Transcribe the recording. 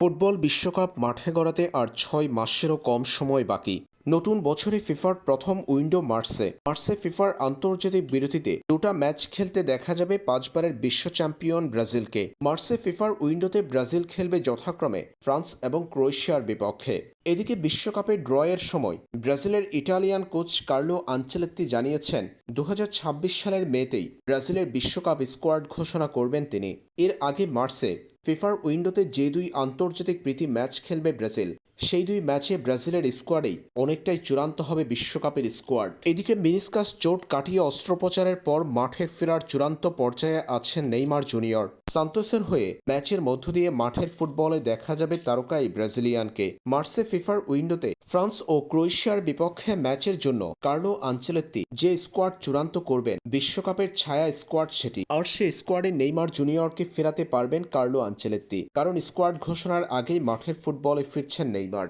Football বিশ্বকাপ মাঠে গড়াতে আর ৬ মাসেরও কম সময় বাকি। নতুন বছরে ফিফার প্রথম উইন্ডো মার্চে ফিফার আন্তর্জাতিক বিরতিতে দুটা ম্যাচ খেলতে দেখা যাবে ৫ বারের বিশ্ব চ্যাম্পিয়ন ব্রাজিলকে। মার্চে ফিফার উইন্ডোতে ব্রাজিল খেলবে যথাক্রমে ফ্রান্স এবং ক্রোয়েশিয়ার বিপক্ষে। এদিকে বিশ্বকাপে ড্রয়ের সময় ব্রাজিলের ইটালিয়ান কোচ কার্লো আনচেলত্তি জানিয়েছেন ২০২৬ সালের মেতেই ব্রাজিলের বিশ্বকাপ স্কোয়াড ঘোষণা করবেন তিনি। এর আগে মার্চে ফিফার উইন্ডোতে যে দুই আন্তর্জাতিক প্রীতি ম্যাচ খেলবে ব্রাজিল, সেই দুই ম্যাচে ব্রাজিলের স্কোয়াডেই অনেকটাই চূড়ান্ত হবে বিশ্বকাপের স্কোয়াড। এদিকে মিনিসকাস চোট কাটিয়ে অস্ত্রোপচারের পর মাঠে ফেরার চূড়ান্ত পর্যায়ে আছেন নেইমার জুনিয়র। সান্তোসের হয়ে ম্যাচের মধ্য দিয়ে মাঠের ফুটবলে দেখা যাবে তারকা এই ব্রাজিলিয়ানকে। মার্চে ফিফার উইন্ডোতে ফ্রান্স ও ক্রোয়েশিয়ার বিপক্ষে ম্যাচের জন্য কার্লো আনচেলত্তি যে স্কোয়াড চূড়ান্ত করবেন, বিশ্বকাপের ছায়া স্কোয়াড সেটি। আর সে স্কোয়াডে নেইমার জুনিয়রকে ফেরাতে পারবেন কার্লো আনচেলত্তি, কারণ স্কোয়াড ঘোষণার আগেই মাঠের ফুটবলে ফিরছেন নেইমার।